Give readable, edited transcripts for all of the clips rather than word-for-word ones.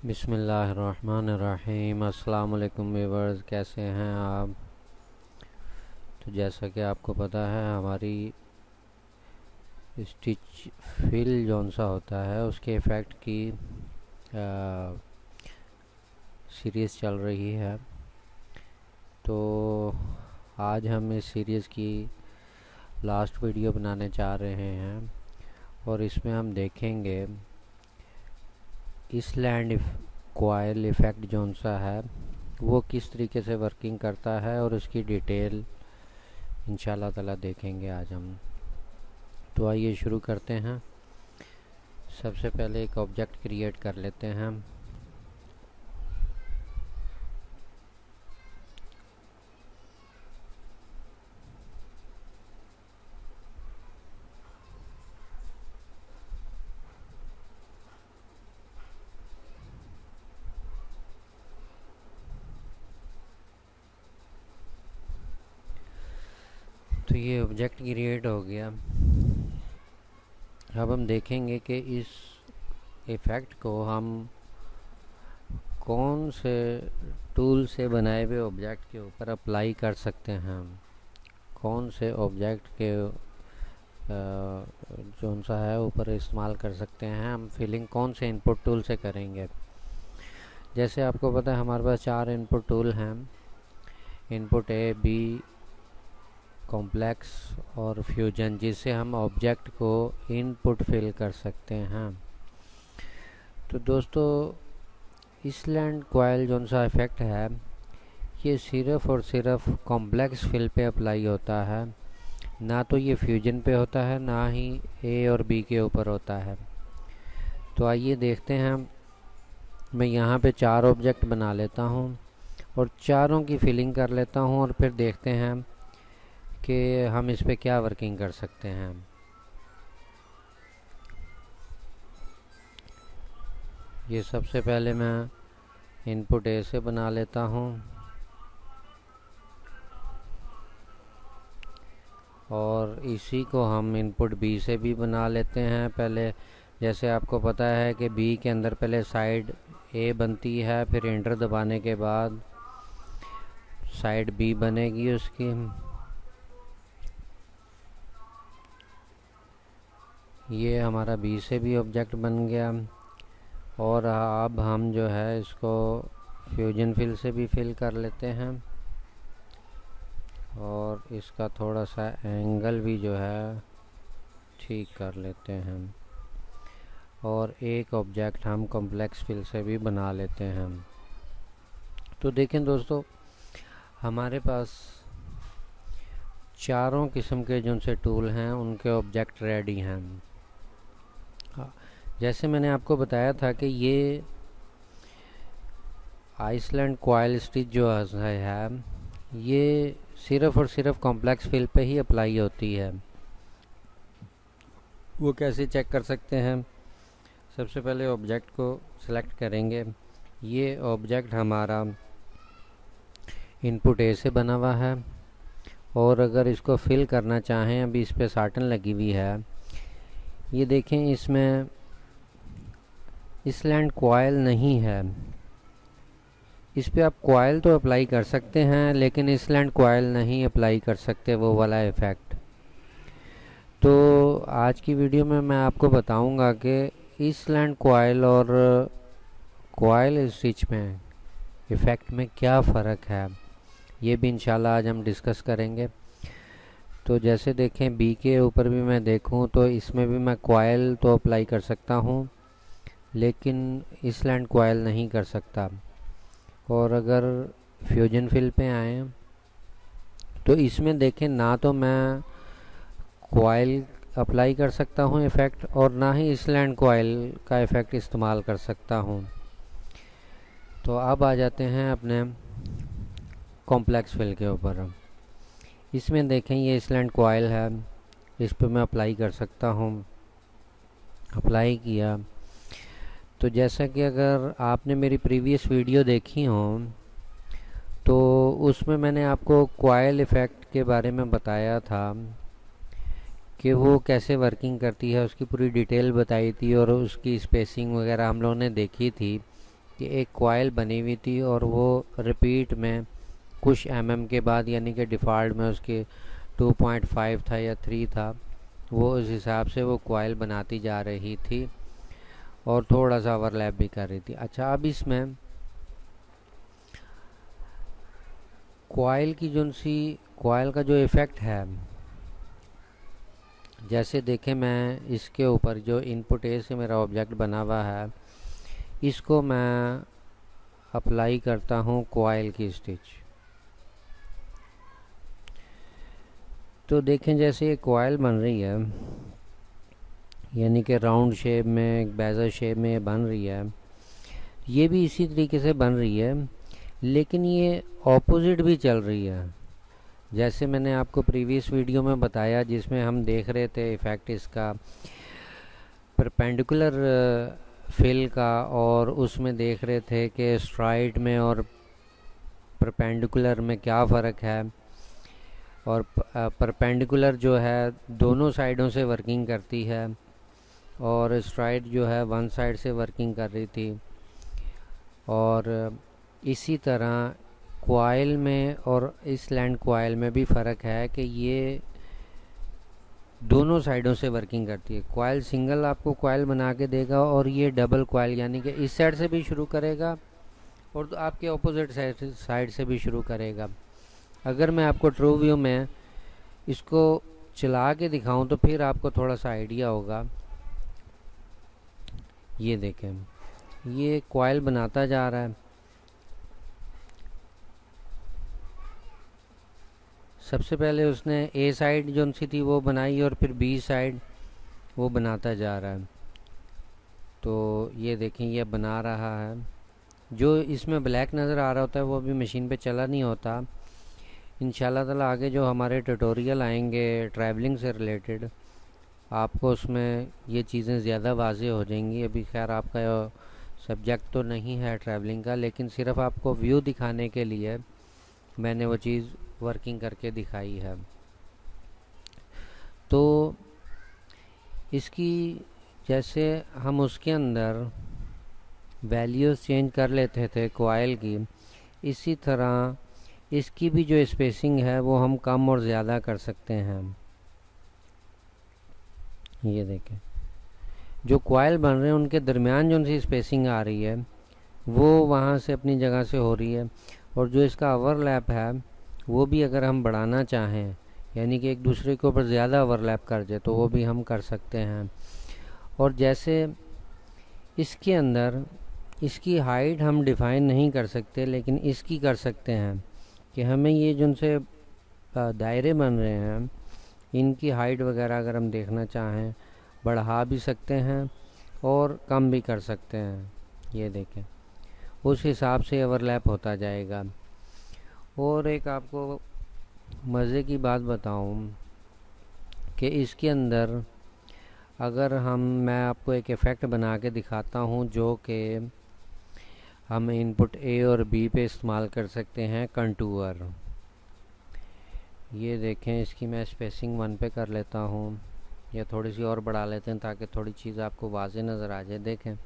बिस्मिल्लाहिर्रहमानिर्रहीम। अस्सलाम वालेकुम व्यूअर्स, कैसे हैं आप। तो जैसा कि आपको पता है, हमारी स्टिच फिल जौन सा होता है उसके इफ़ेक्ट की सीरीज़ चल रही है। तो आज हम इस सीरीज़ की लास्ट वीडियो बनाने जा रहे हैं और इसमें हम देखेंगे इसलैंड कॉइल इफ़ेक्ट जौन सा है वो किस तरीके से वर्किंग करता है और उसकी डिटेल इंशाल्लाह ताला देखेंगे आज हम। तो आइए शुरू करते हैं। सबसे पहले एक ऑब्जेक्ट क्रिएट कर लेते हैं। तो ये ऑब्जेक्ट क्रिएट हो गया। अब हम देखेंगे कि इस इफ़ेक्ट को हम कौन से टूल से बनाए हुए ऑब्जेक्ट के ऊपर अप्लाई कर सकते हैं। कौन से ऑब्जेक्ट के जौन सा है ऊपर इस्तेमाल कर सकते हैं। हम फिलिंग कौन से इनपुट टूल से करेंगे। जैसे आपको पता है हमारे पास 4 इनपुट टूल हैं। इनपुट ए, बी, कॉम्प्लेक्स और फ्यूजन, जिससे हम ऑब्जेक्ट को इनपुट फिल कर सकते हैं। तो दोस्तों, इसलैंड कॉइल जौन सा इफ़ेक्ट है ये सिर्फ़ और सिर्फ कॉम्प्लेक्स फिल पे अप्लाई होता है, ना तो ये फ्यूजन पे होता है, ना ही ए और बी के ऊपर होता है। तो आइए देखते हैं। मैं यहाँ पे 4 ऑब्जेक्ट बना लेता हूँ और चारों की फिलिंग कर लेता हूँ और फिर देखते हैं कि हम इस पे क्या वर्किंग कर सकते हैं। ये सबसे पहले मैं इनपुट ए से बना लेता हूँ और इसी को हम इनपुट बी से भी बना लेते हैं। पहले जैसे आपको पता है कि बी के अंदर पहले साइड ए बनती है, फिर एंटर दबाने के बाद साइड बी बनेगी उसकी। ये हमारा बी से भी ऑब्जेक्ट बन गया और अब हम जो है इसको फ्यूजन फिल से भी फिल कर लेते हैं और इसका थोड़ा सा एंगल भी जो है ठीक कर लेते हैं और एक ऑब्जेक्ट हम कॉम्प्लेक्स फिल से भी बना लेते हैं। तो देखें दोस्तों, हमारे पास चारों किस्म के जो से टूल हैं उनके ऑब्जेक्ट रेडी हैं। जैसे मैंने आपको बताया था कि ये आइसलैंड कॉइल स्टिच जो है ये सिर्फ़ और सिर्फ कॉम्प्लेक्स फिल पे ही अप्लाई होती है। वो कैसे चेक कर सकते हैं। सबसे पहले ऑब्जेक्ट को सिलेक्ट करेंगे। ये ऑब्जेक्ट हमारा इनपुट ए से बना हुआ है और अगर इसको फिल करना चाहें, अभी इस पे साटन लगी हुई है, ये देखें इसमें इसलैंड कॉइल नहीं है। इस पे आप कॉइल तो अप्लाई कर सकते हैं लेकिन इसलैंड कॉइल नहीं अप्लाई कर सकते, वो वाला इफ़ेक्ट। तो आज की वीडियो में मैं आपको बताऊंगा कि इसलैंड कॉइल और कॉइल स्टिच में इफ़ेक्ट में क्या फ़र्क है, ये भी इंशाल्लाह आज हम डिस्कस करेंगे। तो जैसे देखें बी के ऊपर भी मैं देखूं तो इसमें भी मैं कॉइल तो अप्लाई कर सकता हूं लेकिन इसलैंड कॉइल नहीं कर सकता। और अगर फ्यूजन फिल पे आए तो इसमें देखें ना तो मैं कॉइल अप्लाई कर सकता हूं इफ़ेक्ट और ना ही इसलैंड कॉइल का इफ़ेक्ट इस्तेमाल कर सकता हूं। तो अब आ जाते हैं अपने कॉम्प्लेक्स फिल के ऊपर। इसमें देखें ये इसलैंड कॉइल है, इस पर मैं अप्लाई कर सकता हूं। अप्लाई किया तो जैसा कि अगर आपने मेरी प्रीवियस वीडियो देखी हो तो उसमें मैंने आपको कॉइल इफ़ेक्ट के बारे में बताया था कि वो कैसे वर्किंग करती है, उसकी पूरी डिटेल बताई थी और उसकी स्पेसिंग वगैरह हम लोगों ने देखी थी कि एक कॉइल बनी हुई थी और वो रिपीट में कुछ के बाद, यानी कि डिफ़ॉल्ट में उसके 2.5 था या 3 था, वो उस हिसाब से वो कॉइल बनाती जा रही थी और थोड़ा सा ओवरलैप भी कर रही थी। अच्छा, अब इसमें कॉइल का जो इफ़ेक्ट है, जैसे देखें मैं इसके ऊपर जो इनपुट ए से मेरा ऑब्जेक्ट बना हुआ है, इसको मैं अप्लाई करता हूँ कॉइल की स्टिच। तो देखें जैसे ये कॉइल बन रही है, यानी कि राउंड शेप में, बेजल शेप में बन रही है, ये भी इसी तरीके से बन रही है, लेकिन ये ऑपोजिट भी चल रही है। जैसे मैंने आपको प्रीवियस वीडियो में बताया, जिसमें हम देख रहे थे इफ़ेक्ट इसका परपेंडिकुलर फिल का, और उसमें देख रहे थे कि स्ट्राइट में और परपेंडिकुलर में क्या फ़र्क है, और परपेंडिकुलर जो है दोनों साइडों से वर्किंग करती है और स्ट्राइट जो है वन साइड से वर्किंग कर रही थी। और इसी तरह कॉइल में और इस लैंड कॉइल में भी फ़र्क है कि ये दोनों साइडों से वर्किंग करती है। कॉइल सिंगल आपको कॉइल बना के देगा और ये डबल कॉइल, यानी कि इस साइड से भी शुरू करेगा और तो आपके ऑपोजिट साइड से भी शुरू करेगा। अगर मैं आपको ट्रू व्यू में इसको चला के दिखाऊं तो फिर आपको थोड़ा सा आइडिया होगा। ये देखें, ये कॉइल बनाता जा रहा है। सबसे पहले उसने ए साइड जो सी थी वो बनाई और फिर बी साइड वो बनाता जा रहा है। तो ये देखें, ये बना रहा है। जो इसमें ब्लैक नज़र आ रहा होता है वो अभी मशीन पे चला नहीं होता। इंशाल्लाह ताला आगे जो हमारे ट्यूटोरियल आएंगे ट्रैवलिंग से रिलेटेड, आपको उसमें ये चीज़ें ज़्यादा वाज़ेह हो जाएंगी। अभी खैर आपका सब्जेक्ट तो नहीं है ट्रैवलिंग का, लेकिन सिर्फ आपको व्यू दिखाने के लिए मैंने वो चीज़ वर्किंग करके दिखाई है। तो इसकी जैसे हम उसके अंदर वैल्यूज़ चेंज कर लेते थे कॉइल की, इसी तरह इसकी भी जो स्पेसिंग है वो हम कम और ज़्यादा कर सकते हैं। ये देखें, जो कॉइल बन रहे हैं उनके दरमियान जो उनकी स्पेसिंग आ रही है वो वहाँ से अपनी जगह से हो रही है, और जो इसका ओवरलैप है वो भी अगर हम बढ़ाना चाहें, यानी कि एक दूसरे के ऊपर ज़्यादा ओवरलैप कर जाए, तो वो भी हम कर सकते हैं। और जैसे इसके अंदर इसकी हाइट हम डिफ़ाइन नहीं कर सकते, लेकिन इसकी कर सकते हैं कि हमें ये जो उनसे दायरे बन रहे हैं इनकी हाइट वगैरह अगर हम देखना चाहें बढ़ा भी सकते हैं और कम भी कर सकते हैं। ये देखें, उस हिसाब से ओवरलैप होता जाएगा। और एक आपको मज़े की बात बताऊं कि इसके अंदर अगर मैं आपको एक इफ़ेक्ट बना के दिखाता हूं जो कि हम इनपुट ए और बी पे इस्तेमाल कर सकते हैं, कंटूर। ये देखें, इसकी मैं स्पेसिंग 1 पे कर लेता हूँ, या थोड़ी सी और बढ़ा लेते हैं ताकि थोड़ी चीज़ आपको वाज़े नज़र आ जाए। देखें,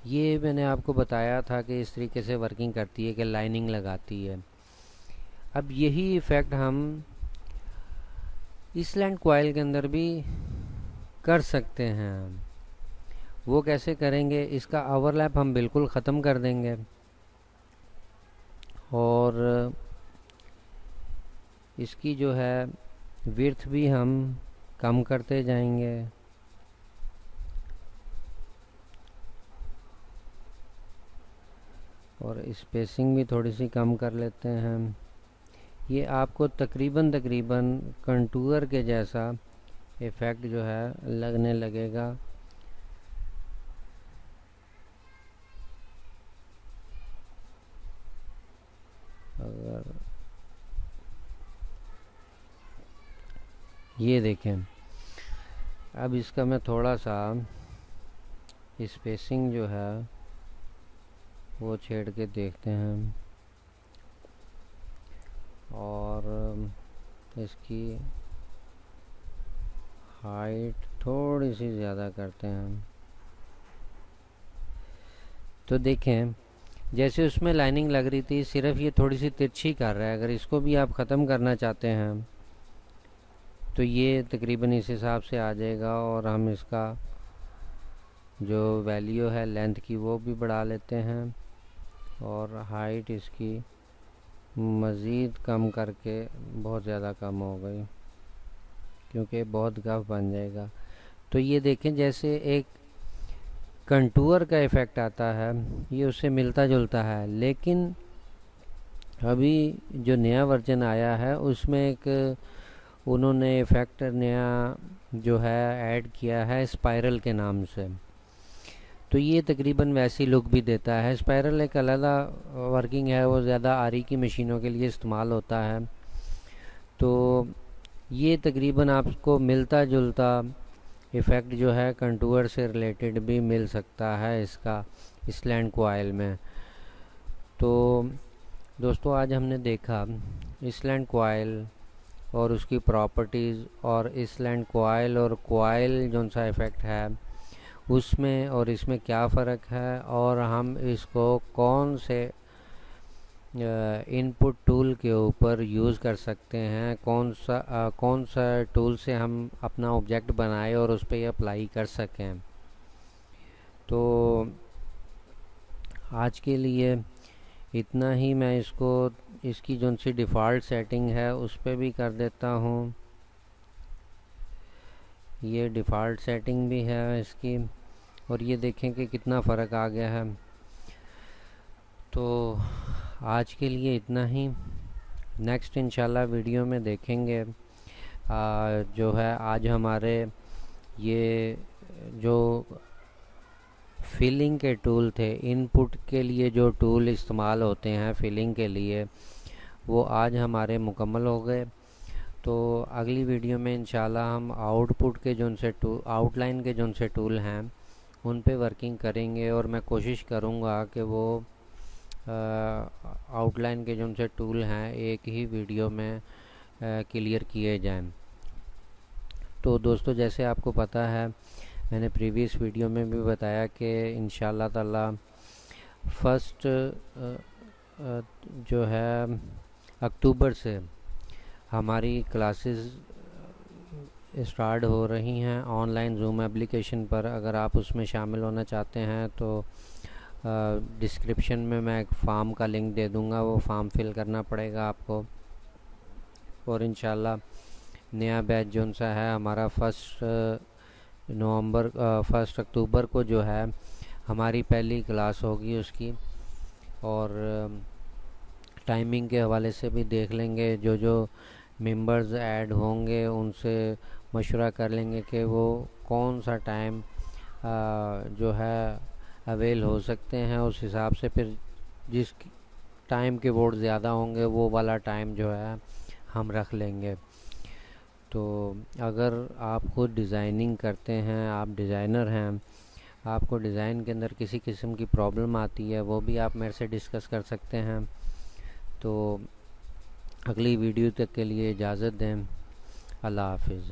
ये मैंने आपको बताया था कि इस तरीके से वर्किंग करती है कि लाइनिंग लगाती है। अब यही इफ़ेक्ट हम इस लैंड कॉइल के अंदर भी कर सकते हैं। वो कैसे करेंगे? इसका ओवरलैप हम बिल्कुल ख़त्म कर देंगे और इसकी जो है विड्थ भी हम कम करते जाएंगे। और स्पेसिंग भी थोड़ी सी कम कर लेते हैं। ये आपको तकरीबन कंटूर के जैसा इफ़ेक्ट जो है लगने लगेगा। अगर ये देखें, अब इसका मैं थोड़ा सा स्पेसिंग जो है वो छेड़ के देखते हैं और इसकी हाइट थोड़ी सी ज़्यादा करते हैं। तो देखें, जैसे उसमें लाइनिंग लग रही थी, सिर्फ ये थोड़ी सी तिरछी कर रहा है। अगर इसको भी आप ख़त्म करना चाहते हैं तो ये तकरीबन इस हिसाब से आ जाएगा। और हम इसका जो वैल्यू है लेंथ की वो भी बढ़ा लेते हैं और हाइट इसकी मज़ीद कम करके, बहुत ज़्यादा कम हो गई क्योंकि बहुत गफ बन जाएगा। तो ये देखें जैसे एक कंटूर का इफ़ेक्ट आता है, ये उससे मिलता जुलता है। लेकिन अभी जो नया वर्जन आया है उसमें एक उन्होंने इफ़ेक्ट नया जो है ऐड किया है स्पाइरल के नाम से। तो ये तकरीबन वैसी लुक भी देता है। स्पाइरल एक अलग वर्किंग है, वो ज़्यादा आरी की मशीनों के लिए इस्तेमाल होता है। तो ये तकरीबन आपको मिलता जुलता इफ़ेक्ट जो है कंटूर से रिलेटेड भी मिल सकता है इसका इसलैंड कॉइल में। तो दोस्तों आज हमने देखा इसलैंड कॉइल और उसकी प्रॉपर्टीज़, और इसलैंड कॉइल और कॉइल जो सा इफ़ेक्ट है उसमें और इसमें क्या फ़र्क है, और हम इसको कौन से इनपुट टूल के ऊपर यूज़ कर सकते हैं, कौन सा टूल से हम अपना ऑब्जेक्ट बनाए और उस पर ये अप्लाई कर सकें। तो आज के लिए इतना ही। मैं इसकी जो सी डिफ़ॉल्ट सेटिंग है उस पर भी कर देता हूँ। ये डिफ़ॉल्ट सेटिंग भी है इसकी, और ये देखें कि कितना फ़र्क आ गया है। तो आज के लिए इतना ही। नेक्स्ट इंशाल्लाह वीडियो में देखेंगे जो है आज हमारे ये जो फिलिंग के टूल थे, इनपुट के लिए जो टूल इस्तेमाल होते हैं फिलिंग के लिए, वो आज हमारे मुकम्मल हो गए। तो अगली वीडियो में इंशाल्लाह हम आउटपुट के जो से आउटलाइन के जो से टूल हैं उन पे वर्किंग करेंगे, और मैं कोशिश करूँगा कि वो आउटलाइन के जो से टूल हैं एक ही वीडियो में क्लियर किए जाएं। तो दोस्तों जैसे आपको पता है, मैंने प्रीवियस वीडियो में भी बताया कि इंशाल्लाह ताला फर्स्ट जो है अक्टूबर से हमारी क्लासेस स्टार्ट हो रही हैं ऑनलाइन जूम एप्लीकेशन पर। अगर आप उसमें शामिल होना चाहते हैं तो डिस्क्रिप्शन में मैं एक फॉर्म का लिंक दे दूंगा, वो फॉर्म फिल करना पड़ेगा आपको। और इंशाल्लाह नया बैच जो सा है हमारा फर्स्ट अक्टूबर को जो है हमारी पहली क्लास होगी उसकी। और टाइमिंग के हवाले से भी देख लेंगे, जो मेंबर्स ऐड होंगे उनसे मशवरा कर लेंगे कि वो कौन सा टाइम जो है अवेल हो सकते हैं। उस हिसाब से फिर जिस टाइम के वोट ज़्यादा होंगे वो वाला टाइम जो है हम रख लेंगे। तो अगर आप खुद डिज़ाइनिंग करते हैं, आप डिज़ाइनर हैं, आपको डिज़ाइन के अंदर किसी किस्म की प्रॉब्लम आती है, वो भी आप मेरे से डिस्कस कर सकते हैं। तो अगली वीडियो तक के लिए इजाज़त दें। अल्लाह हाफिज़।